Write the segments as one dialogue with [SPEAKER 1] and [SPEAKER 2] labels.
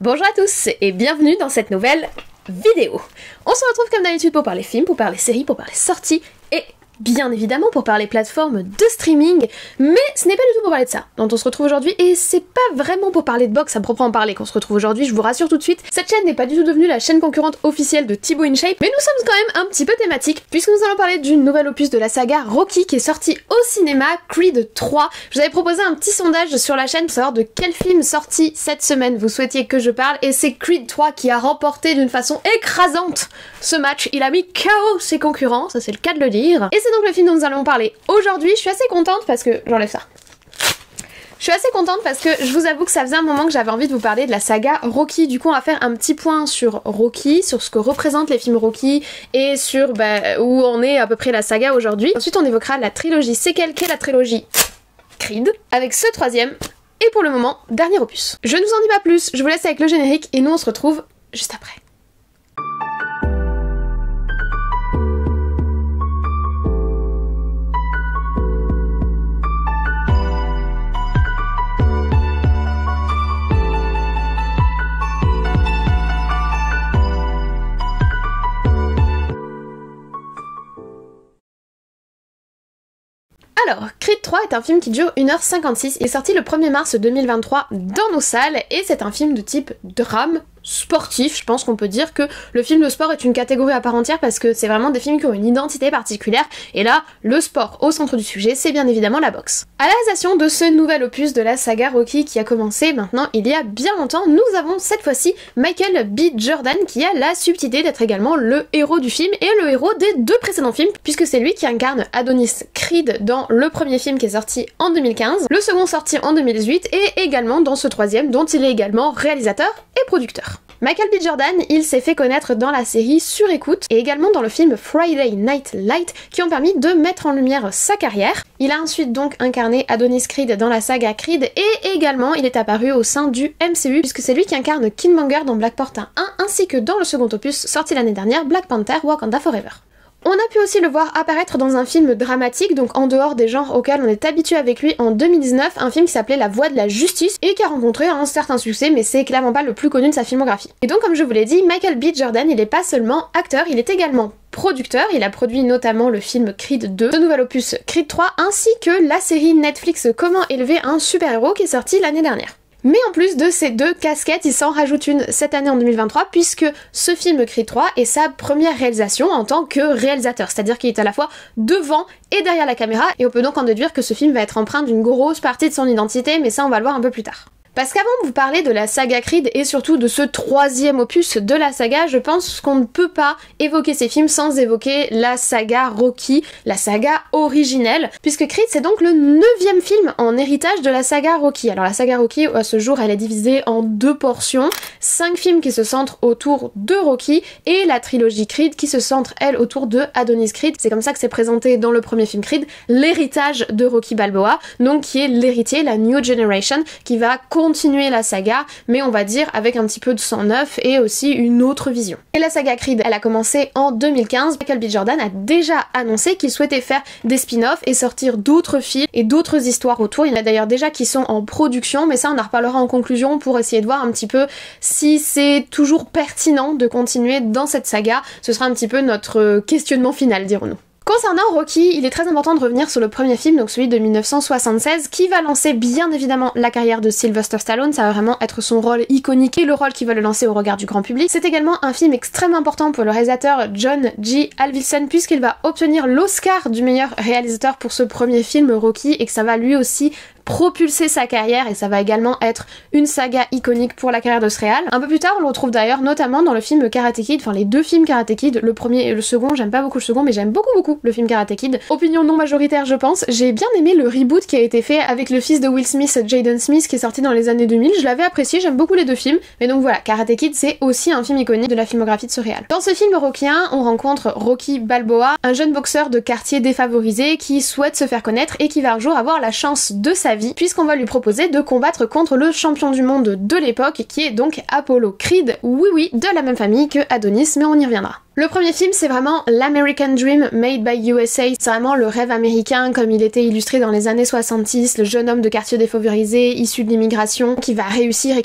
[SPEAKER 1] Bonjour à tous et bienvenue dans cette nouvelle vidéo. On se retrouve comme d'habitude pour parler films, pour parler séries, pour parler sorties et bien évidemment pour parler plateformes de streaming, mais ce n'est pas du tout pour parler de ça dont on se retrouve aujourd'hui, et c'est pas vraiment pour parler de boxe à proprement parler qu'on se retrouve aujourd'hui, je vous rassure tout de suite. Cette chaîne n'est pas du tout devenue la chaîne concurrente officielle de Thibaut InShape, mais nous sommes quand même un petit peu thématiques, puisque nous allons parler d'une nouvelle opus de la saga Rocky qui est sortie au cinéma, Creed 3. Je vous avais proposé un petit sondage sur la chaîne pour savoir de quel film sorti cette semaine vous souhaitiez que je parle, et c'est Creed 3 qui a remporté d'une façon écrasante ce match. Il a mis KO ses concurrents, ça c'est le cas de le dire, et c'est donc le film dont nous allons parler aujourd'hui. Je suis assez contente parce que... j'enlève ça. Je suis assez contente parce que je vous avoue que ça faisait un moment que j'avais envie de vous parler de la saga Rocky. Du coup on va faire un petit point sur Rocky, sur ce que représentent les films Rocky et sur où en est à peu près la saga aujourd'hui. Ensuite on évoquera la trilogie séquelle qu'est la trilogie Creed, avec ce troisième et pour le moment dernier opus. Je ne vous en dis pas plus, je vous laisse avec le générique et nous on se retrouve juste après. Alors, Creed 3 est un film qui dure 1h56, il est sorti le 1er mars 2023 dans nos salles, et c'est un film de type drame sportif. Je pense qu'on peut dire que le film de sport est une catégorie à part entière parce que c'est vraiment des films qui ont une identité particulière, et là, le sport au centre du sujet, c'est bien évidemment la boxe. À la réalisation de ce nouvel opus de la saga Rocky qui a commencé maintenant il y a bien longtemps, nous avons cette fois-ci Michael B. Jordan qui a la subtilité d'être également le héros du film et le héros des deux précédents films, puisque c'est lui qui incarne Adonis Creed dans le premier film qui est sorti en 2015, le second sorti en 2018 et également dans ce troisième dont il est également réalisateur et producteur. Michael B. Jordan, il s'est fait connaître dans la série Sur écoute et également dans le film Friday Night Light qui ont permis de mettre en lumière sa carrière. Il a ensuite donc incarné Adonis Creed dans la saga Creed et également il est apparu au sein du MCU puisque c'est lui qui incarne Killmonger dans Black Panther 1 ainsi que dans le second opus sorti l'année dernière, Black Panther Wakanda Forever. On a pu aussi le voir apparaître dans un film dramatique, donc en dehors des genres auxquels on est habitué avec lui en 2019, un film qui s'appelait La Voie de la Justice et qui a rencontré un certain succès, mais c'est clairement pas le plus connu de sa filmographie. Et donc comme je vous l'ai dit, Michael B. Jordan, il est pas seulement acteur, il est également producteur, il a produit notamment le film Creed 2, ce nouvel opus Creed 3, ainsi que la série Netflix Comment élever un super-héros qui est sortie l'année dernière. Mais en plus de ces deux casquettes, il s'en rajoute une cette année en 2023 puisque ce film Creed 3 est sa première réalisation en tant que réalisateur, c'est-à-dire qu'il est à la fois devant et derrière la caméra, et on peut donc en déduire que ce film va être empreint d'une grosse partie de son identité, mais ça on va le voir un peu plus tard. Parce qu'avant de vous parler de la saga Creed et surtout de ce troisième opus de la saga, je pense qu'on ne peut pas évoquer ces films sans évoquer la saga Rocky, la saga originelle, puisque Creed c'est donc le 9e film en héritage de la saga Rocky. Alors la saga Rocky, à ce jour, elle est divisée en 2 portions, 5 films qui se centrent autour de Rocky et la trilogie Creed qui se centre, elle, autour de Adonis Creed. C'est comme ça que c'est présenté dans le premier film Creed, l'héritage de Rocky Balboa, donc qui est l'héritier, la New Generation, qui va continuer la saga, mais on va dire avec un petit peu de sang neuf et aussi une autre vision. Et la saga Creed, elle a commencé en 2015. Michael B. Jordan a déjà annoncé qu'il souhaitait faire des spin-offs et sortir d'autres films et d'autres histoires autour. Il y en a d'ailleurs déjà qui sont en production, mais ça on en reparlera en conclusion pour essayer de voir un petit peu si c'est toujours pertinent de continuer dans cette saga. Ce sera un petit peu notre questionnement final, dirons-nous. Concernant Rocky, il est très important de revenir sur le premier film, donc celui de 1976, qui va lancer bien évidemment la carrière de Sylvester Stallone. Ça va vraiment être son rôle iconique et le rôle qui va le lancer au regard du grand public. C'est également un film extrêmement important pour le réalisateur John G. Avildsen, puisqu'il va obtenir l'Oscar du meilleur réalisateur pour ce premier film Rocky, et que ça va lui aussi propulser sa carrière, et ça va également être une saga iconique pour la carrière de ce réal. Un peu plus tard, on le retrouve d'ailleurs notamment dans le film Karate Kid, enfin les deux films Karate Kid, le premier et le second. J'aime pas beaucoup le second, mais j'aime beaucoup le film Karate Kid. Opinion non majoritaire, je pense. J'ai bien aimé le reboot qui a été fait avec le fils de Will Smith, Jaden Smith, qui est sorti dans les années 2000. Je l'avais apprécié, j'aime beaucoup les deux films. Mais donc voilà, Karate Kid, c'est aussi un film iconique de la filmographie de ce réal. Dans ce film rockien, on rencontre Rocky Balboa, un jeune boxeur de quartier défavorisé qui souhaite se faire connaître et qui va un jour avoir la chance de sa vie, puisqu'on va lui proposer de combattre contre le champion du monde de l'époque, qui est donc Apollo Creed, oui, de la même famille que Adonis, mais on y reviendra. Le premier film, c'est vraiment l'American Dream made by USA. C'est vraiment le rêve américain comme il était illustré dans les années 70, le jeune homme de quartier défavorisé, issu de l'immigration, qui va réussir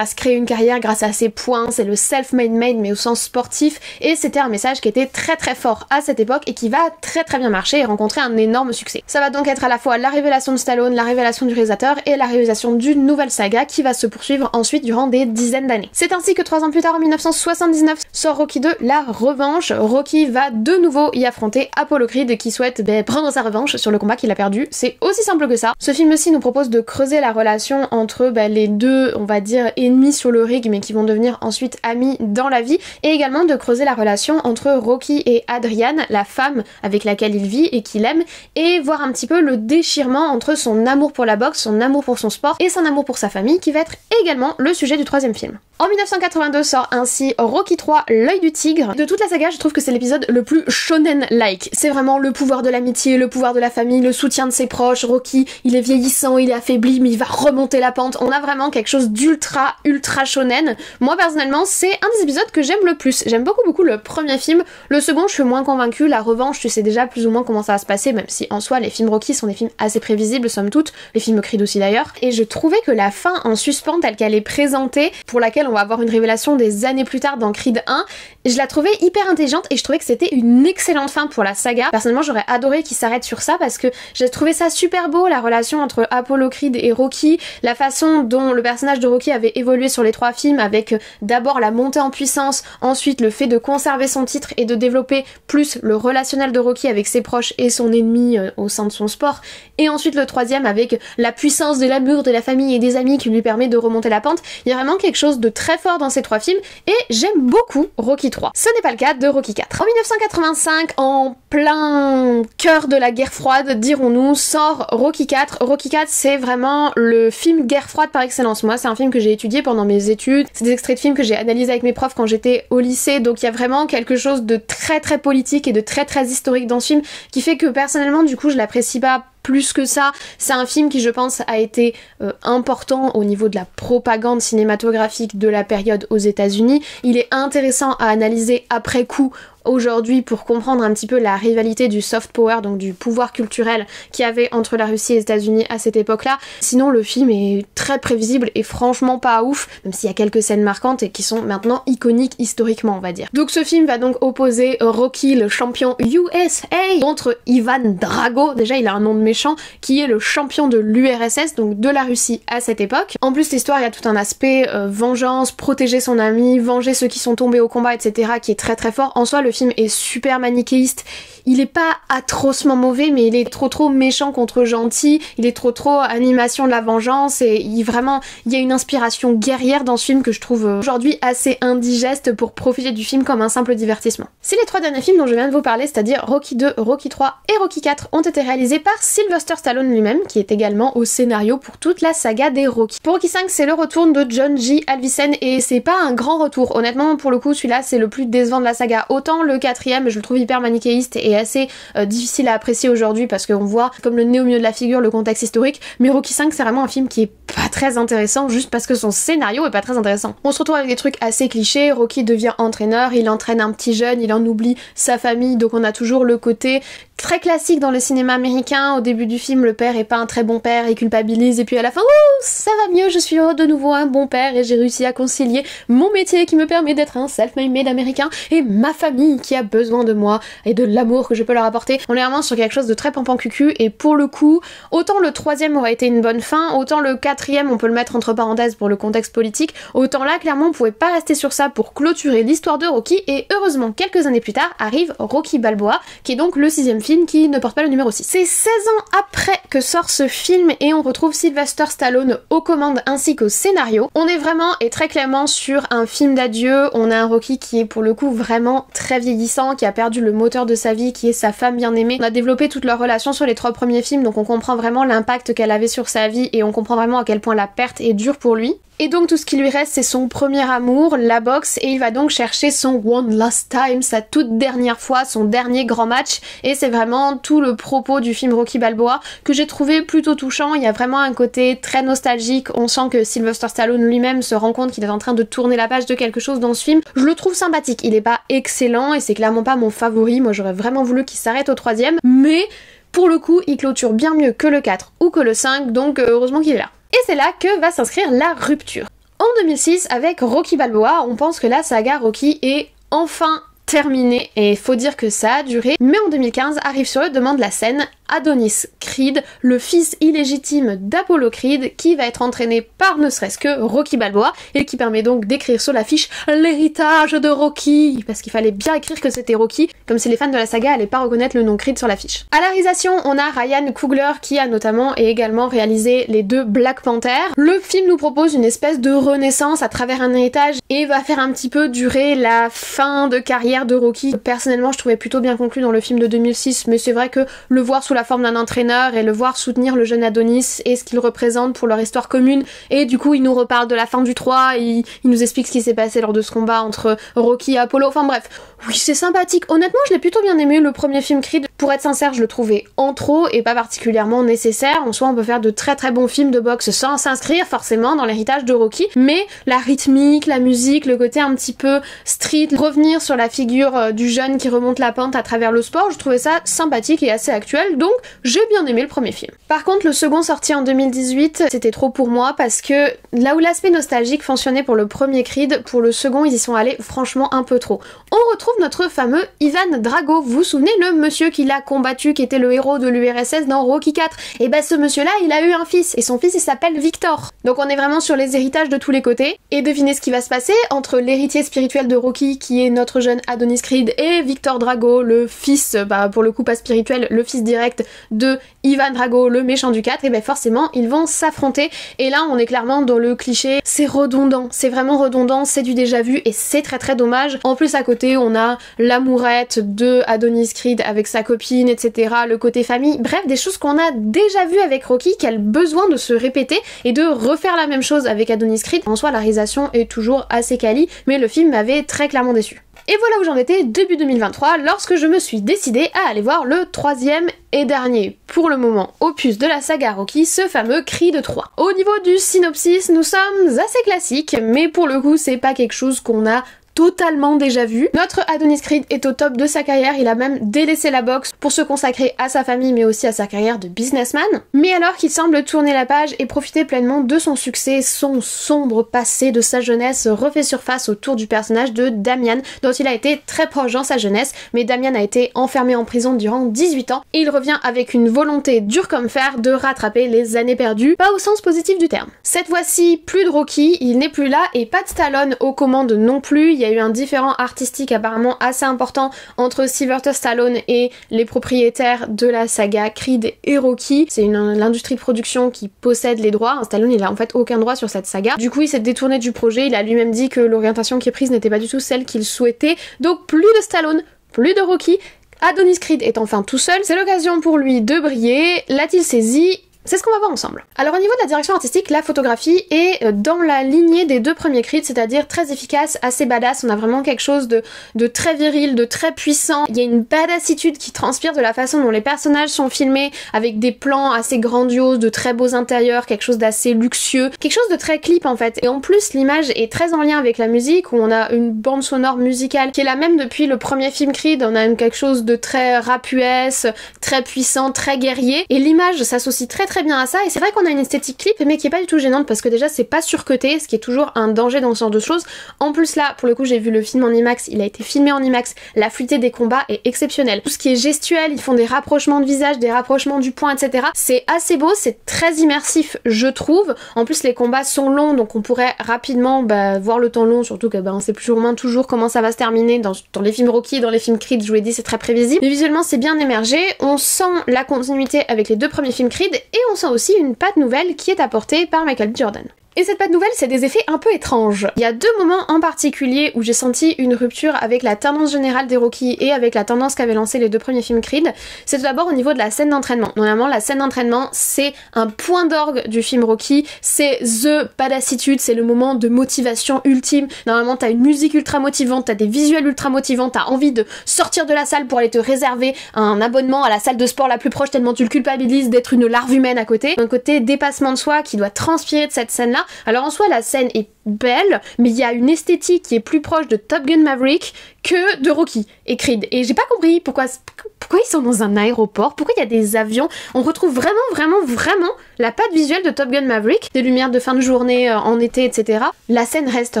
[SPEAKER 1] à se créer une carrière grâce à ses points. C'est le self-made man mais au sens sportif, et c'était un message qui était très très fort à cette époque et qui va très très bien marcher et rencontrer un énorme succès. Ça va donc être à la fois la révélation de Stallone, la révélation du réalisateur et la réalisation d'une nouvelle saga qui va se poursuivre ensuite durant des dizaines d'années. C'est ainsi que 3 ans plus tard, en 1979, sort Rocky 2, la revanche. Rocky va de nouveau y affronter Apollo Creed qui souhaite prendre sa revanche sur le combat qu'il a perdu. C'est aussi simple que ça. Ce film aussi nous propose de creuser la relation entre les deux, on va dire, ennemis sur le ring mais qui vont devenir ensuite amis dans la vie, et également de creuser la relation entre Rocky et Adrienne, la femme avec laquelle il vit et qu'il aime, et voir un petit peu le déchirement entre son amour pour la boxe, son amour pour son sport et son amour pour sa famille, qui va être également le sujet du troisième film. En 1982 sort ainsi Rocky 3, l'œil du tigre. De toute la saga, je trouve que c'est l'épisode le plus shonen-like. C'est vraiment le pouvoir de l'amitié, le pouvoir de la famille, le soutien de ses proches. Rocky, il est vieillissant, il est affaibli, mais il va remonter la pente. On a vraiment quelque chose d'ultra, ultra shonen. Moi, personnellement, c'est un des épisodes que j'aime le plus. J'aime beaucoup le premier film. Le second, je suis moins convaincue. La revanche, tu sais déjà plus ou moins comment ça va se passer, même si en soi, les films Rocky sont des films assez prévisibles, somme toute. Les films Creed aussi d'ailleurs. Et je trouvais que la fin en suspens telle qu'elle est présentée, pour laquelle on va avoir une révélation des années plus tard dans Creed 1, je la trouvais hyper intelligente et je trouvais que c'était une excellente fin pour la saga. Personnellement, j'aurais adoré qu'il s'arrête sur ça parce que j'ai trouvé ça super beau, la relation entre Apollo Creed et Rocky, la façon dont le personnage de Rocky avait évolué sur les 3 films, avec d'abord la montée en puissance, ensuite le fait de conserver son titre et de développer plus le relationnel de Rocky avec ses proches et son ennemi au sein de son sport, et ensuite le troisième avec la puissance de l'amour de la famille et des amis qui lui permet de remonter la pente. Il y a vraiment quelque chose de très fort dans ces 3 films et j'aime beaucoup Rocky 3. Ce n'est pas le cas de Rocky 4. En 1985, en plein cœur de la guerre froide, dirons-nous, sort Rocky 4. Rocky 4, c'est vraiment le film guerre froide par excellence. Moi, c'est un film que j'ai étudié pendant mes études. C'est des extraits de films que j'ai analysés avec mes profs quand j'étais au lycée. Donc il y a vraiment quelque chose de très très politique et de très très historique dans ce film qui fait que personnellement, du coup, je l'apprécie pas plus que ça. C'est un film qui, je pense, a été important au niveau de la propagande cinématographique de la période aux États-Unis. Il est intéressant à analyser après coup aujourd'hui pour comprendre un petit peu la rivalité du soft power, donc du pouvoir culturel qu'il y avait entre la Russie et les États-Unis à cette époque-là. Sinon, le film est très prévisible et franchement pas ouf, même s'il y a quelques scènes marquantes et qui sont maintenant iconiques historiquement, on va dire. Donc ce film va donc opposer Rocky, le champion USA, contre Ivan Drago. Déjà, il a un nom de méchant, qui est le champion de l'URSS, donc de la Russie à cette époque. En plus, l'histoire, il y a tout un aspect vengeance, protéger son ami, venger ceux qui sont tombés au combat, etc., qui est très très fort. En soi, le film est super manichéiste. Il est pas atrocement mauvais, mais il est trop méchant contre gentil, il est trop animation de la vengeance, et il y a une inspiration guerrière dans ce film que je trouve aujourd'hui assez indigeste pour profiter du film comme un simple divertissement. Si les 3 derniers films dont je viens de vous parler, c'est-à-dire Rocky 2, Rocky 3 et Rocky 4, ont été réalisés par Sylvester Stallone lui-même, qui est également au scénario pour toute la saga des Rocky. Pour Rocky 5, c'est le retour de John G. Avildsen, et c'est pas un grand retour. Honnêtement, pour le coup, celui-là, c'est le plus décevant de la saga. Autant le 4ème, je le trouve hyper manichéiste et assez difficile à apprécier aujourd'hui parce qu'on voit comme le nez au milieu de la figure le contexte historique, mais Rocky 5 c'est vraiment un film qui est pas très intéressant juste parce que son scénario est pas très intéressant. On se retrouve avec des trucs assez clichés. Rocky devient entraîneur, il entraîne un petit jeune, il en oublie sa famille, donc on a toujours le côté très classique dans le cinéma américain. Au début du film, le père est pas un très bon père, il culpabilise, et puis à la fin, ouh, ça va mieux, je suis de nouveau un bon père et j'ai réussi à concilier mon métier qui me permet d'être un self-made américain et ma famille qui a besoin de moi et de l'amour que je peux leur apporter. On est vraiment sur quelque chose de très pampan cucu, et pour le coup, autant le 3ème aurait été une bonne fin, autant le 4ème on peut le mettre entre parenthèses pour le contexte politique, autant là clairement on pouvait pas rester sur ça pour clôturer l'histoire de Rocky, et heureusement quelques années plus tard arrive Rocky Balboa, qui est donc le 6ème film qui ne porte pas le numéro 6. C'est 16 ans après que sort ce film et on retrouve Sylvester Stallone aux commandes ainsi qu'au scénario. On est vraiment et très clairement sur un film d'adieu. On a un Rocky qui est pour le coup vraiment très vieillissant, qui a perdu le moteur de sa vie, qui est sa femme bien-aimée. On a développé toute leur relation sur les 3 premiers films, donc on comprend vraiment l'impact qu'elle avait sur sa vie et on comprend vraiment à quel point la perte est dure pour lui. Et donc tout ce qui lui reste c'est son premier amour, la boxe, et il va donc chercher son one last time, sa toute dernière fois, son dernier grand match, et c'est vraiment tout le propos du film Rocky Balboa que j'ai trouvé plutôt touchant. Il y a vraiment un côté très nostalgique, on sent que Sylvester Stallone lui-même se rend compte qu'il est en train de tourner la page de quelque chose dans ce film. Je le trouve sympathique, il est pas excellent et c'est clairement pas mon favori, moi j'aurais vraiment voulu qu'il s'arrête au 3e, mais pour le coup il clôture bien mieux que le 4 ou que le 5, donc heureusement qu'il est là. Et c'est là que va s'inscrire la rupture. En 2006, avec Rocky Balboa, on pense que la saga Rocky est enfin terminée, et faut dire que ça a duré, mais en 2015 arrive sur le devant de la scène Adonis Creed, le fils illégitime d'Apollo Creed, qui va être entraîné par ne serait-ce que Rocky Balboa, et qui permet donc d'écrire sur l'affiche l'héritage de Rocky, parce qu'il fallait bien écrire que c'était Rocky, comme si les fans de la saga allaient pas reconnaître le nom Creed sur l'affiche. À la réalisation, on a Ryan Coogler, qui a notamment et également réalisé les 2 Black Panther. Le film nous propose une espèce de renaissance à travers un héritage, et va faire un petit peu durer la fin de carrière de Rocky. Personnellement, je trouvais plutôt bien conclu dans le film de 2006, mais c'est vrai que le voir sous la forme d'un entraîneur et le voir soutenir le jeune Adonis et ce qu'il représente pour leur histoire commune, et du coup il nous reparle de la fin du 3, il nous explique ce qui s'est passé lors de ce combat entre Rocky et Apollo, enfin bref, oui c'est sympathique. Honnêtement je l'ai plutôt bien aimé le premier film Creed, pour être sincère je le trouvais en trop et pas particulièrement nécessaire. En soi on peut faire de très très bons films de boxe sans s'inscrire forcément dans l'héritage de Rocky, mais la rythmique, la musique, le côté un petit peu street, revenir sur la figure du jeune qui remonte la pente à travers le sport, je trouvais ça sympathique et assez actuel, donc j'ai bien aimé le premier film. Par contre le second sorti en 2018 c'était trop pour moi, parce que là où l'aspect nostalgique fonctionnait pour le premier Creed, pour le second ils y sont allés franchement un peu trop. On retrouve notre fameux Ivan Drago, vous vous souvenez, le monsieur qui l'a combattu, qui était le héros de l'URSS dans Rocky 4, et bah ce monsieur là il a eu un fils, et son fils il s'appelle Victor. Donc on est vraiment sur les héritages de tous les côtés, et devinez ce qui va se passer entre l'héritier spirituel de Rocky qui est notre jeune Adonis Creed et Victor Drago, le fils, bah pour le coup pas spirituel, le fils direct de Ivan Drago, le méchant du 4, et ben forcément ils vont s'affronter, et là on est clairement dans le cliché, c'est redondant, c'est vraiment redondant, c'est du déjà vu et c'est très très dommage. En plus à côté on a l'amourette de Adonis Creed avec sa copine, etc., le côté famille, bref des choses qu'on a déjà vu avec Rocky, qui a le besoin de se répéter et de refaire la même chose avec Adonis Creed. En soi la réalisation est toujours assez quali, mais le film m'avait très clairement déçu. Et voilà où j'en étais début 2023, lorsque je me suis décidée à aller voir le 3e et dernier, pour le moment, opus de la saga Rocky, ce fameux Creed 3. Au niveau du synopsis, nous sommes assez classiques, mais pour le coup c'est pas quelque chose qu'on a totalement déjà vu. Notre Adonis Creed est au top de sa carrière, il a même délaissé la boxe pour se consacrer à sa famille mais aussi à sa carrière de businessman. Mais alors qu'il semble tourner la page et profiter pleinement de son succès, son sombre passé de sa jeunesse refait surface autour du personnage de Damian, dont il a été très proche dans sa jeunesse, mais Damian a été enfermé en prison durant 18 ans et il revient avec une volonté dure comme fer de rattraper les années perdues, pas au sens positif du terme. Cette fois-ci, plus de Rocky, il n'est plus là, et pas de Stallone aux commandes non plus. Il y a eu un différend artistique apparemment assez important entre Sylvester Stallone et les propriétaires de la saga Creed et Rocky. C'est l'industrie de production qui possède les droits. Stallone il a en fait aucun droit sur cette saga. Du coup il s'est détourné du projet, il a lui-même dit que l'orientation qui est prise n'était pas du tout celle qu'il souhaitait. Donc plus de Stallone, plus de Rocky. Adonis Creed est enfin tout seul, c'est l'occasion pour lui de briller. L'a-t-il saisi ? C'est ce qu'on va voir ensemble. Alors au niveau de la direction artistique, la photographie est dans la lignée des 2 premiers Creed, c'est-à-dire très efficace, assez badass. On a vraiment quelque chose de très viril, de très puissant. Il y a une badassitude qui transpire de la façon dont les personnages sont filmés, avec des plans assez grandioses, de très beaux intérieurs, quelque chose d'assez luxueux, quelque chose de très clip en fait. Et en plus l'image est très en lien avec la musique, où on a une bande sonore musicale qui est la même depuis le premier film Creed. On a quelque chose de très rap US, très puissant, très guerrier, et l'image s'associe très bien à ça, et c'est vrai qu'on a une esthétique clip mais qui est pas du tout gênante, parce que déjà c'est pas surcuté, ce qui est toujours un danger dans ce genre de choses. En plus là, pour le coup j'ai vu le film en IMAX, il a été filmé en IMAX, la fluidité des combats est exceptionnelle. Tout ce qui est gestuel, ils font des rapprochements de visage, des rapprochements du poing, etc. C'est assez beau, c'est très immersif je trouve. En plus les combats sont longs, donc on pourrait rapidement voir le temps long, surtout que on sait plus ou moins toujours comment ça va se terminer. Dans les films Rocky, dans les films Creed, je vous l'ai dit, c'est très prévisible. Mais visuellement c'est bien émergé, on sent la continuité avec les 2 premiers films Creed, et on sent aussi une patte nouvelle qui est apportée par Michael B. Jordan. Et cette patte nouvelle, c'est des effets un peu étranges. Il y a deux moments en particulier où j'ai senti une rupture avec la tendance générale des Rocky et avec la tendance qu'avaient lancé les deux premiers films Creed. C'est tout d'abord au niveau de la scène d'entraînement. Normalement, la scène d'entraînement, c'est un point d'orgue du film Rocky, c'est the badassitude, c'est le moment de motivation ultime. Normalement, t'as une musique ultra motivante, t'as des visuels ultra motivants, t'as envie de sortir de la salle pour aller te réserver un abonnement à la salle de sport la plus proche tellement tu le culpabilises d'être une larve humaine à côté. Un côté dépassement de soi qui doit transpirer de cette scène-là. Alors en soi, la scène est belle, mais il y a une esthétique qui est plus proche de Top Gun Maverick que de Rocky et Creed. Et j'ai pas compris pourquoi ils sont dans un aéroport, pourquoi il y a des avions. On retrouve vraiment la patte visuelle de Top Gun Maverick, des lumières de fin de journée en été, etc. La scène reste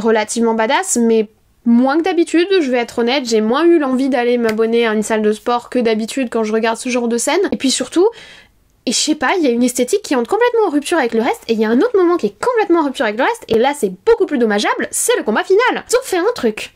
[SPEAKER 1] relativement badass, mais moins que d'habitude, je vais être honnête, j'ai moins eu l'envie d'aller m'abonner à une salle de sport que d'habitude quand je regarde ce genre de scène. Et puis surtout, et je sais pas, il y a une esthétique qui entre complètement en rupture avec le reste, et il y a un autre moment qui est complètement en rupture avec le reste, et là c'est beaucoup plus dommageable, c'est le combat final. Ils ont fait un truc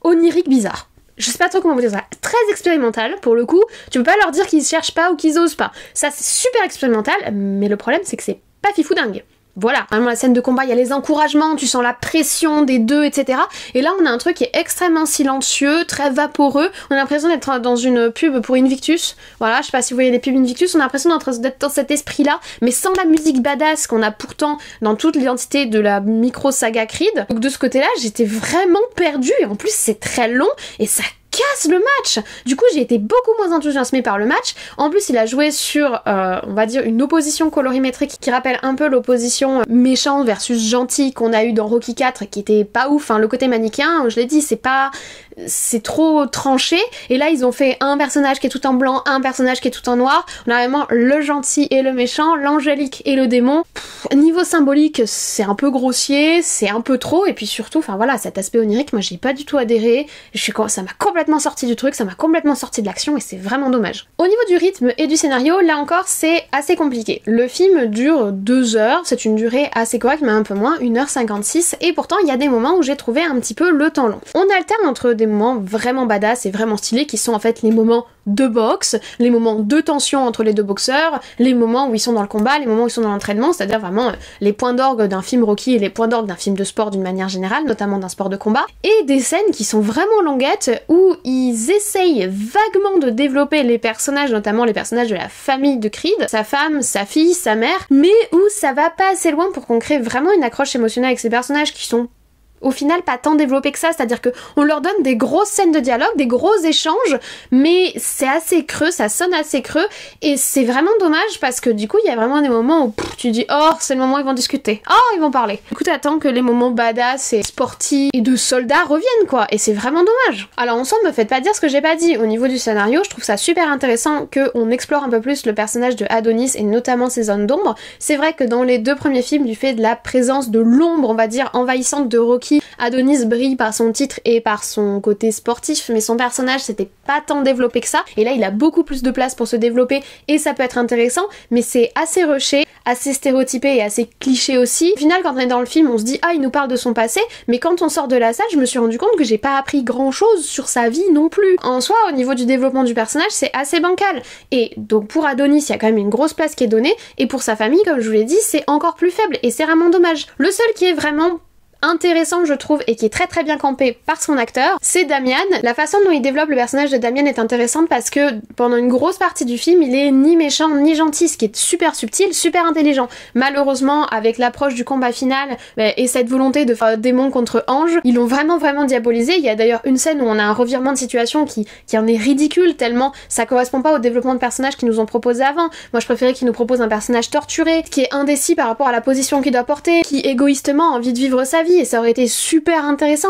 [SPEAKER 1] onirique bizarre. Je sais pas trop comment vous dire ça. Très expérimental, pour le coup. Tu peux pas leur dire qu'ils cherchent pas ou qu'ils osent pas. Ça c'est super expérimental, mais le problème c'est que c'est pas fifou dingue. Voilà, vraiment la scène de combat, il y a les encouragements, tu sens la pression des deux, etc. Et là, on a un truc qui est extrêmement silencieux, très vaporeux. On a l'impression d'être dans une pub pour Invictus. Voilà, je sais pas si vous voyez les pubs Invictus, on a l'impression d'être dans cet esprit-là, mais sans la musique badass qu'on a pourtant dans toute l'identité de la micro-saga Creed. Donc de ce côté-là, j'étais vraiment perdue, et en plus c'est très long, et ça casse le match. Du coup, j'ai été beaucoup moins enthousiasmée par le match. En plus, il a joué sur, on va dire, une opposition colorimétrique qui rappelle un peu l'opposition méchante versus gentille qu'on a eu dans Rocky 4, qui était pas ouf. Hein. Le côté manichéen, je l'ai dit, c'est trop tranché. Et là, ils ont fait un personnage qui est tout en blanc, un personnage qui est tout en noir. On a vraiment le gentil et le méchant, l'angélique et le démon. Niveau symbolique, c'est un peu grossier, c'est un peu trop. Et puis surtout, enfin voilà, cet aspect onirique, moi, j'ai pas du tout adhéré. Ça m'a complètement sorti du truc, ça m'a complètement sorti de l'action et c'est vraiment dommage. Au niveau du rythme et du scénario, là encore c'est assez compliqué. Le film dure 2 heures, c'est une durée assez correcte mais un peu moins, 1h56, et pourtant il y a des moments où j'ai trouvé un petit peu le temps long. On alterne entre des moments vraiment badass et vraiment stylés qui sont en fait les moments de boxe, les moments de tension entre les deux boxeurs, les moments où ils sont dans le combat, les moments où ils sont dans l'entraînement, c'est-à-dire vraiment les points d'orgue d'un film Rocky et les points d'orgue d'un film de sport d'une manière générale, notamment d'un sport de combat, et des scènes qui sont vraiment longuettes où ils essayent vaguement de développer les personnages, notamment les personnages de la famille de Creed, sa femme, sa fille, sa mère, mais où ça va pas assez loin pour qu'on crée vraiment une accroche émotionnelle avec ces personnages qui sont au final pas tant développé que ça, c'est-à-dire que on leur donne des grosses scènes de dialogue, des gros échanges, mais c'est assez creux, ça sonne assez creux, et c'est vraiment dommage parce que du coup il y a vraiment des moments où tu dis oh c'est le moment où ils vont discuter, oh ils vont parler. Du coup t'attends que les moments badass et sportifs et de soldats reviennent quoi, et c'est vraiment dommage. Alors en soi me faites pas dire ce que j'ai pas dit, au niveau du scénario je trouve ça super intéressant qu'on explore un peu plus le personnage de Adonis et notamment ses zones d'ombre. C'est vrai que dans les deux premiers films, du fait de la présence de l'ombre on va dire envahissante de Rocky, Adonis brille par son titre et par son côté sportif, mais son personnage c'était pas tant développé que ça, et là il a beaucoup plus de place pour se développer et ça peut être intéressant, mais c'est assez rushé, assez stéréotypé et assez cliché aussi. Au final quand on est dans le film on se dit ah il nous parle de son passé, mais quand on sort de la salle je me suis rendu compte que j'ai pas appris grand chose sur sa vie non plus. En soi au niveau du développement du personnage c'est assez bancal, et donc pour Adonis il y a quand même une grosse place qui est donnée, et pour sa famille comme je vous l'ai dit c'est encore plus faible, et c'est vraiment dommage. Le seul qui est vraiment intéressant je trouve et qui est très très bien campé par son acteur, c'est Damian. La façon dont il développe le personnage de Damian est intéressante parce que pendant une grosse partie du film il est ni méchant ni gentil, ce qui est super subtil, super intelligent. Malheureusement avec l'approche du combat final et cette volonté de faire démon contre ange, ils l'ont vraiment diabolisé. Il y a d'ailleurs une scène où on a un revirement de situation qui en est ridicule tellement ça correspond pas au développement de personnage qu'ils nous ont proposé avant. Moi je préférais qu'ils nous proposent un personnage torturé, qui est indécis par rapport à la position qu'il doit porter, qui égoïstement a envie de vivre sa vie, et ça aurait été super intéressant,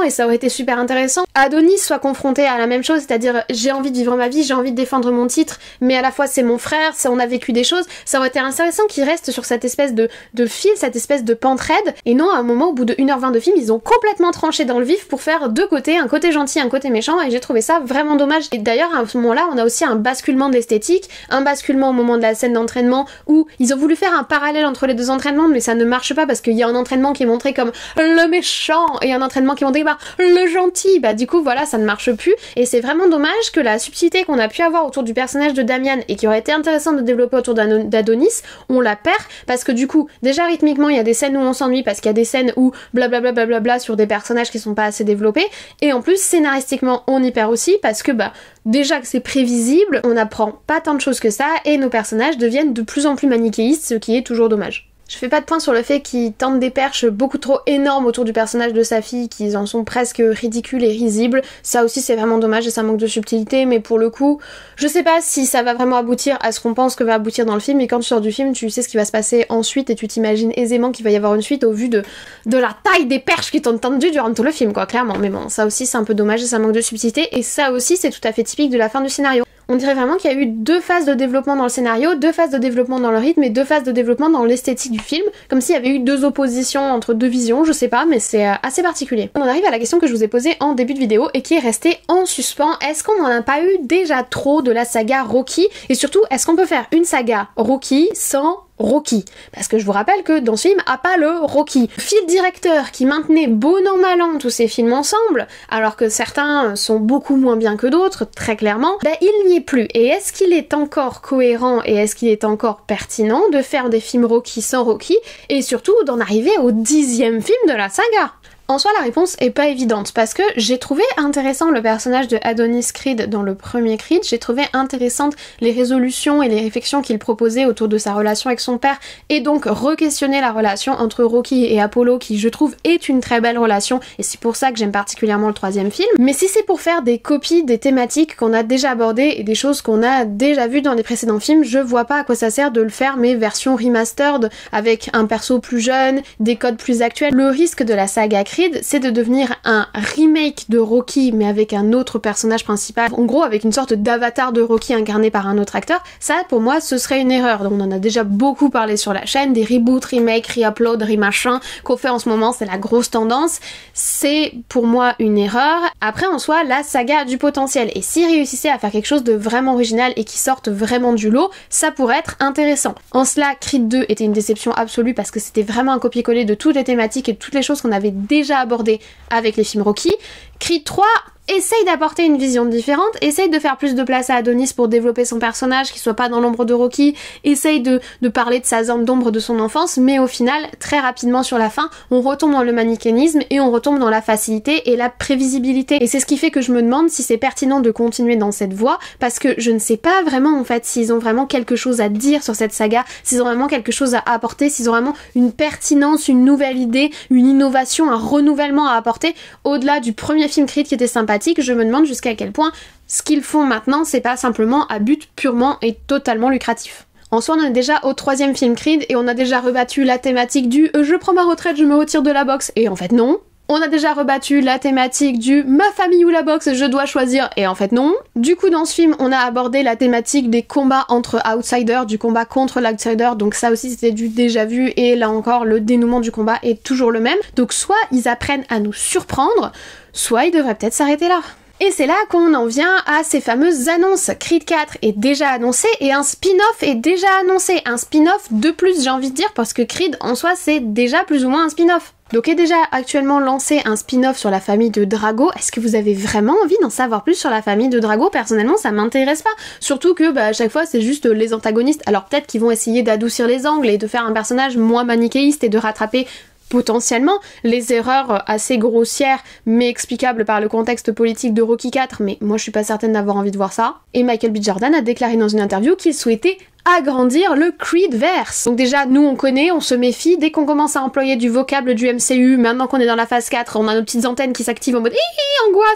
[SPEAKER 1] Adonis soit confronté à la même chose, c'est-à-dire j'ai envie de vivre ma vie, j'ai envie de défendre mon titre, mais à la fois c'est mon frère, on a vécu des choses, ça aurait été intéressant qu'il reste sur cette espèce de fil, cette espèce de pentraide, et non à un moment au bout de 1h20 de film ils ont complètement tranché dans le vif pour faire deux côtés, un côté gentil, un côté méchant, et j'ai trouvé ça vraiment dommage. Et d'ailleurs à ce moment-là on a aussi un basculement de l'esthétique, un basculement au moment de la scène d'entraînement où ils ont voulu faire un parallèle entre les deux entraînements, mais ça ne marche pas parce qu'il y a un entraînement qui est montré comme le méchant et un entraînement qui vont dire bah le gentil, bah du coup voilà ça ne marche plus et c'est vraiment dommage que la subtilité qu'on a pu avoir autour du personnage de Damian et qui aurait été intéressant de développer autour d'Adonis, on la perd parce que du coup déjà rythmiquement il y a des scènes où on s'ennuie parce qu'il y a des scènes où blablabla sur des personnages qui sont pas assez développés et en plus scénaristiquement on y perd aussi parce que bah déjà que c'est prévisible, on n'apprend pas tant de choses que ça et nos personnages deviennent de plus en plus manichéistes, ce qui est toujours dommage. Je fais pas de point sur le fait qu'ils tentent des perches beaucoup trop énormes autour du personnage de sa fille, qu'ils en sont presque ridicules et risibles. Ça aussi c'est vraiment dommage et ça manque de subtilité, mais pour le coup, je sais pas si ça va vraiment aboutir à ce qu'on pense que va aboutir dans le film, et quand tu sors du film, tu sais ce qui va se passer ensuite et tu t'imagines aisément qu'il va y avoir une suite au vu de la taille des perches qui t'ont tendu durant tout le film, quoi, clairement. Mais bon, ça aussi c'est un peu dommage et ça manque de subtilité, et ça aussi c'est tout à fait typique de la fin du scénario. On dirait vraiment qu'il y a eu 2 phases de développement dans le scénario, 2 phases de développement dans le rythme et 2 phases de développement dans l'esthétique du film, comme s'il y avait eu 2 oppositions entre 2 visions, je sais pas, mais c'est assez particulier. On arrive à la question que je vous ai posée en début de vidéo et qui est restée en suspens. Est-ce qu'on n'en a pas eu déjà trop de la saga Rocky? Et surtout, est-ce qu'on peut faire une saga Rocky sans Rocky? Parce que je vous rappelle que dans ce film, à pas le Rocky. Fil directeur qui maintenait bon an mal an tous ces films ensemble, alors que certains sont beaucoup moins bien que d'autres, très clairement, bah il n'y est plus. Et est-ce qu'il est encore cohérent et est-ce qu'il est encore pertinent de faire des films Rocky sans Rocky et surtout d'en arriver au 10e film de la saga? En soi, la réponse est pas évidente parce que j'ai trouvé intéressant le personnage de Adonis Creed dans le premier Creed, j'ai trouvé intéressantes les résolutions et les réflexions qu'il proposait autour de sa relation avec son père et donc re-questionner la relation entre Rocky et Apollo qui je trouve est une très belle relation et c'est pour ça que j'aime particulièrement le 3e film. Mais si c'est pour faire des copies des thématiques qu'on a déjà abordées et des choses qu'on a déjà vues dans les précédents films, je vois pas à quoi ça sert de le faire mais version remastered avec un perso plus jeune, des codes plus actuels. Le risque de la saga Creed, c'est de devenir un remake de Rocky mais avec un autre personnage principal, en gros avec une sorte d'avatar de Rocky incarné par un autre acteur. Ça pour moi ce serait une erreur. On en a déjà beaucoup parlé sur la chaîne, des reboots, remakes, re-upload, remachin qu'on fait en ce moment, c'est la grosse tendance. C'est pour moi une erreur. Après en soi la saga a du potentiel et s'il réussissait à faire quelque chose de vraiment original et qui sorte vraiment du lot, ça pourrait être intéressant. En cela Creed 2 était une déception absolue parce que c'était vraiment un copier-coller de toutes les thématiques et de toutes les choses qu'on avait déjà abordé avec les films Rocky. Creed 3 essaye d'apporter une vision différente, essaye de faire plus de place à Adonis pour développer son personnage, qu'il soit pas dans l'ombre de Rocky, essaye de parler de sa zone d'ombre de son enfance, mais au final, très rapidement sur la fin, on retombe dans le manichéisme et on retombe dans la facilité et la prévisibilité. Et c'est ce qui fait que je me demande si c'est pertinent de continuer dans cette voie, parce que je ne sais pas vraiment en fait s'ils ont vraiment quelque chose à dire sur cette saga, s'ils ont vraiment quelque chose à apporter, s'ils ont vraiment une pertinence, une nouvelle idée, une innovation, un renouvellement à apporter, au-delà du premier film Creed qui était sympa. Je me demande jusqu'à quel point ce qu'ils font maintenant c'est pas simplement à but purement et totalement lucratif. En soi on est déjà au 3e film Creed et on a déjà rebattu la thématique du je prends ma retraite, je me retire de la boxe et en fait non. On a déjà rebattu la thématique du ma famille ou la boxe, je dois choisir, et en fait non. Du coup dans ce film on a abordé la thématique des combats entre outsiders, du combat contre l'outsider, donc ça aussi c'était du déjà vu et là encore le dénouement du combat est toujours le même. Donc soit ils apprennent à nous surprendre, soit ils devraient peut-être s'arrêter là. Et c'est là qu'on en vient à ces fameuses annonces. Creed 4 est déjà annoncé et un spin-off est déjà annoncé. Un spin-off de plus j'ai envie de dire parce que Creed en soi c'est déjà plus ou moins un spin-off. Donc est déjà actuellement lancé un spin-off sur la famille de Drago. Est-ce que vous avez vraiment envie d'en savoir plus sur la famille de Drago? Personnellement ça m'intéresse pas. Surtout que à chaque fois c'est juste les antagonistes. Alors peut-être qu'ils vont essayer d'adoucir les angles et de faire un personnage moins manichéiste et de rattraper potentiellement les erreurs assez grossières mais explicables par le contexte politique de Rocky 4, mais moi je suis pas certaine d'avoir envie de voir ça. Et Michael B. Jordan a déclaré dans une interview qu'il souhaitait agrandir le Creedverse. Donc déjà, nous on connaît, on se méfie, dès qu'on commence à employer du vocable du MCU, maintenant qu'on est dans la phase 4, on a nos petites antennes qui s'activent en mode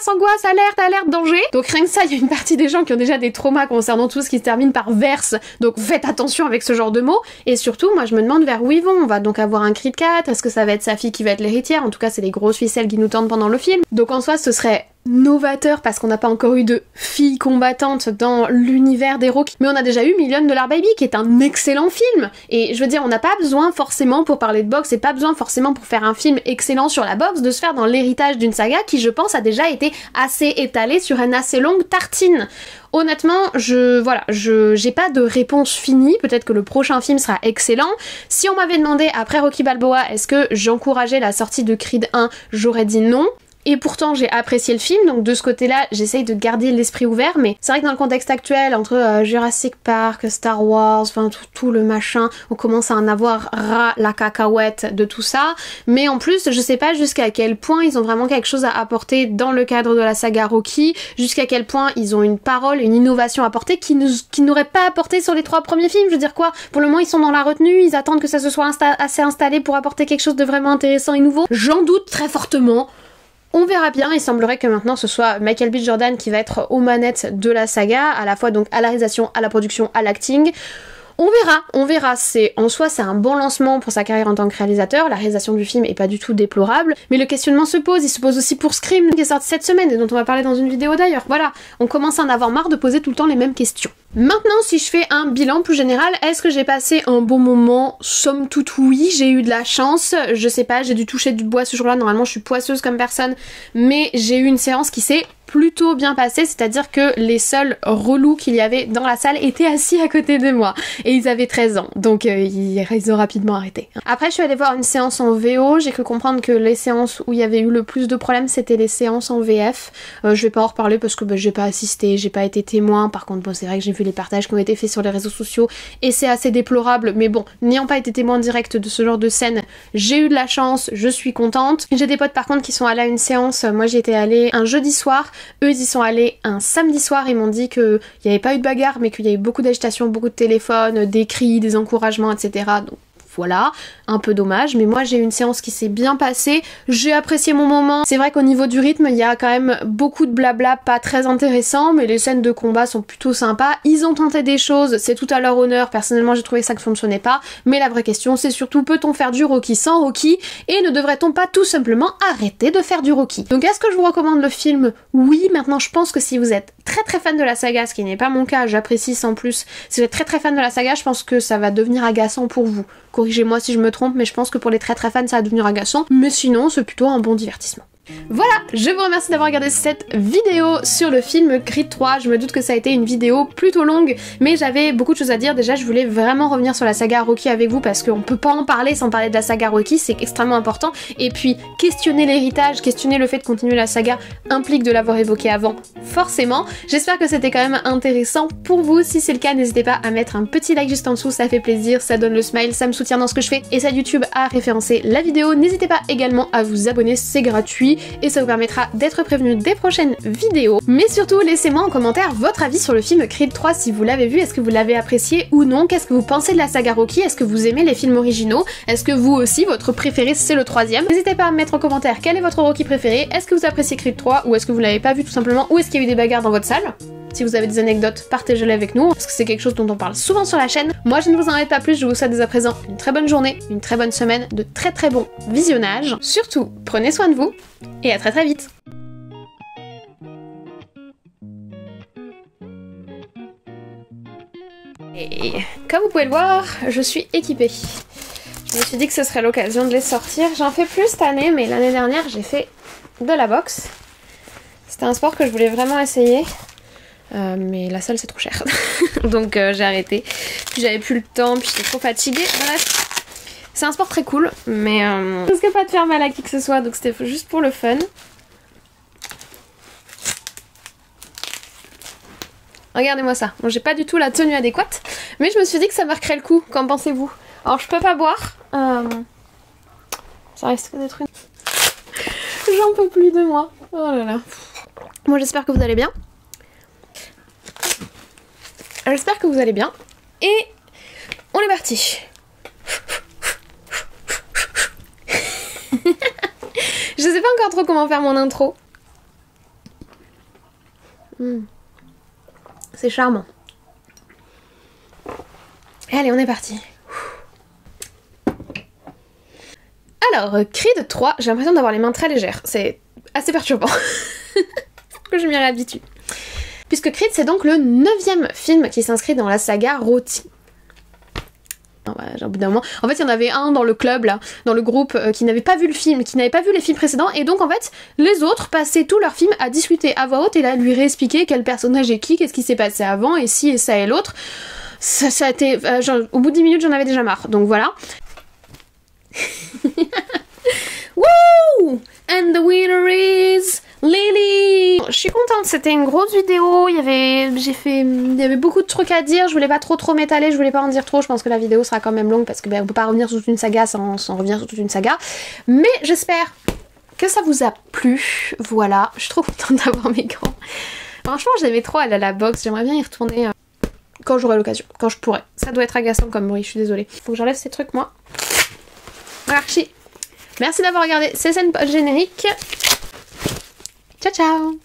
[SPEAKER 1] angoisse, alerte, danger. Donc rien que ça, il y a une partie des gens qui ont déjà des traumas concernant tout ce qui se termine par verse, donc faites attention avec ce genre de mots. Et surtout, moi je me demande vers où ils vont. On va donc avoir un Creed 4, est-ce que ça va être sa fille qui va être l'héritière? En tout cas, c'est les grosses ficelles qui nous tendent pendant le film. Donc en soi, ce serait novateur parce qu'on n'a pas encore eu de filles combattantes dans l'univers des Rocky, mais on a déjà eu $1 Million Baby qui est un excellent film. Et je veux dire, on n'a pas besoin forcément pour parler de boxe et pas besoin forcément pour faire un film excellent sur la boxe de se faire dans l'héritage d'une saga qui, je pense, a déjà été assez étalée sur une assez longue tartine. Honnêtement, j'ai pas de réponse finie, peut-être que le prochain film sera excellent. Si on m'avait demandé après Rocky Balboa, est-ce que j'encourageais la sortie de Creed 1, j'aurais dit non. Et pourtant j'ai apprécié le film, donc de ce côté-là j'essaye de garder l'esprit ouvert, mais c'est vrai que dans le contexte actuel, entre Jurassic Park, Star Wars, enfin tout le machin, on commence à en avoir ras la cacahuète de tout ça, mais en plus je sais pas jusqu'à quel point ils ont vraiment quelque chose à apporter dans le cadre de la saga Rocky, jusqu'à quel point ils ont une parole, une innovation à apporter qu'ils n'auraient pas apporté sur les 3 premiers films. Je veux dire quoi, pour le moment ils sont dans la retenue, ils attendent que ça se soit assez installé pour apporter quelque chose de vraiment intéressant et nouveau. J'en doute très fortement. On verra bien, il semblerait que maintenant ce soit Michael B. Jordan qui va être aux manettes de la saga, à la fois donc à la réalisation, à la production, à l'acting. On verra, en soi c'est un bon lancement pour sa carrière en tant que réalisateur, la réalisation du film est pas du tout déplorable, mais le questionnement se pose, il se pose aussi pour Scream qui est sorti cette semaine et dont on va parler dans une vidéo d'ailleurs. Voilà, on commence à en avoir marre de poser tout le temps les mêmes questions. Maintenant, si je fais un bilan plus général, est-ce que j'ai passé un bon moment? Somme toute oui, j'ai eu de la chance, je sais pas, j'ai dû toucher du bois ce jour-là, normalement je suis poisseuse comme personne, mais j'ai eu une séance qui s'est plutôt bien passée, c'est-à-dire que les seuls relous qu'il y avait dans la salle étaient assis à côté de moi, et ils avaient 13 ans, donc ils ont rapidement arrêté. Après je suis allée voir une séance en VO, j'ai cru comprendre que les séances où il y avait eu le plus de problèmes c'était les séances en VF, je vais pas en reparler parce que j'ai pas assisté, j'ai pas été témoin, par contre bon c'est vrai que j'ai vu les partages qui ont été faits sur les réseaux sociaux et c'est assez déplorable, mais bon, n'ayant pas été témoin direct de ce genre de scène, j'ai eu de la chance, je suis contente. J'ai des potes par contre qui sont allés à une séance, moi j'y étais allée un jeudi soir, eux ils y sont allés un samedi soir, ils m'ont dit qu'il n'y avait pas eu de bagarre mais qu'il y avait beaucoup d'agitation, beaucoup de téléphones, des cris, des encouragements, etc. Donc voilà, un peu dommage, mais moi j'ai eu une séance qui s'est bien passée, j'ai apprécié mon moment. C'est vrai qu'au niveau du rythme, il y a quand même beaucoup de blabla pas très intéressant, mais les scènes de combat sont plutôt sympas. Ils ont tenté des choses, c'est tout à leur honneur, personnellement j'ai trouvé que ça ne fonctionnait pas, mais la vraie question c'est surtout peut-on faire du Rocky sans Rocky, et ne devrait-on pas tout simplement arrêter de faire du Rocky? Donc est-ce que je vous recommande le film? Oui, maintenant je pense que si vous êtes très fan de la saga, ce qui n'est pas mon cas, j'apprécie sans plus, si vous êtes très fan de la saga, je pense que ça va devenir agaçant pour vous. Corrigez-moi si je me trompe, mais je pense que pour les très fans ça va devenir agaçant, mais sinon c'est plutôt un bon divertissement. Voilà, je vous remercie d'avoir regardé cette vidéo sur le film Creed 3, je me doute que ça a été une vidéo plutôt longue, mais j'avais beaucoup de choses à dire. Déjà je voulais vraiment revenir sur la saga Rocky avec vous parce qu'on peut pas en parler sans parler de la saga Rocky, c'est extrêmement important, et puis questionner l'héritage, questionner le fait de continuer la saga implique de l'avoir évoqué avant, forcément. J'espère que c'était quand même intéressant pour vous, si c'est le cas n'hésitez pas à mettre un petit like juste en dessous, ça fait plaisir, ça donne le smile, ça me soutient dans ce que je fais, et ça YouTube a référencé la vidéo. N'hésitez pas également à vous abonner, c'est gratuit, et ça vous permettra d'être prévenu des prochaines vidéos. Mais surtout, laissez-moi en commentaire votre avis sur le film Creed 3 si vous l'avez vu, est-ce que vous l'avez apprécié ou non, qu'est-ce que vous pensez de la saga Rocky, est-ce que vous aimez les films originaux, est-ce que vous aussi, votre préféré c'est le 3e? N'hésitez pas à me mettre en commentaire quel est votre Rocky préféré, est-ce que vous appréciez Creed 3 ou est-ce que vous l'avez pas vu tout simplement, ou est-ce qu'il y a eu des bagarres dans votre salle? Si vous avez des anecdotes, partagez-les avec nous, parce que c'est quelque chose dont on parle souvent sur la chaîne. Moi je ne vous en embête pas plus, je vous souhaite dès à présent une très bonne journée, une très bonne semaine, de très bons visionnages. Surtout, prenez soin de vous, et à très vite. Et comme vous pouvez le voir, je suis équipée. Je me suis dit que ce serait l'occasion de les sortir. J'en fais plus cette année, mais l'année dernière j'ai fait de la boxe. C'était un sport que je voulais vraiment essayer. Mais la salle c'est trop cher. Donc j'ai arrêté. Puis j'avais plus le temps, puis j'étais trop fatiguée. Bref. C'est un sport très cool, mais ça risque pas de faire mal à qui que ce soit, donc c'était juste pour le fun. Regardez-moi ça. Bon, j'ai pas du tout la tenue adéquate, mais je me suis dit que ça marquerait le coup. Qu'en pensez-vous? Alors je peux pas boire. Ça risque d'être une... J'en peux plus de moi. Oh là là. Bon, j'espère que vous allez bien. J'espère que vous allez bien. Et on est parti. Je sais pas encore trop comment faire mon intro. C'est charmant. Allez, on est parti. Alors, Creed 3, j'ai l'impression d'avoir les mains très légères. C'est assez perturbant. que je m'y réhabitue. Puisque Creed, c'est donc le 9e film qui s'inscrit dans la saga Rocky. Au bout d'un moment. En fait, il y en avait un dans le club, là, dans le groupe, qui n'avait pas vu le film, qui n'avait pas vu les films précédents, et donc en fait, les autres passaient tous leurs films à discuter à voix haute et là, lui réexpliquer quel personnage est qui, qu'est-ce qui s'est passé avant, et si, et ça, et l'autre. Ça a été. Genre, au bout de 10 minutes, j'en avais déjà marre, donc voilà. Woo! And the winner is Lily! Je suis contente, c'était une grosse vidéo, il y avait beaucoup de trucs à dire, je voulais pas trop m'étaler, je voulais pas en dire trop, je pense que la vidéo sera quand même longue parce que on peut pas revenir sur toute une saga sans revenir sur toute une saga. Mais j'espère que ça vous a plu, voilà, je suis trop contente d'avoir mes gants. Franchement, j'aimais trop aller à la boxe, j'aimerais bien y retourner quand j'aurai l'occasion, quand je pourrai. Ça doit être agaçant comme bruit, je suis désolée. Faut que j'enlève ces trucs moi. Archie. Merci d'avoir regardé ces scènes post-génériques. Ciao ciao!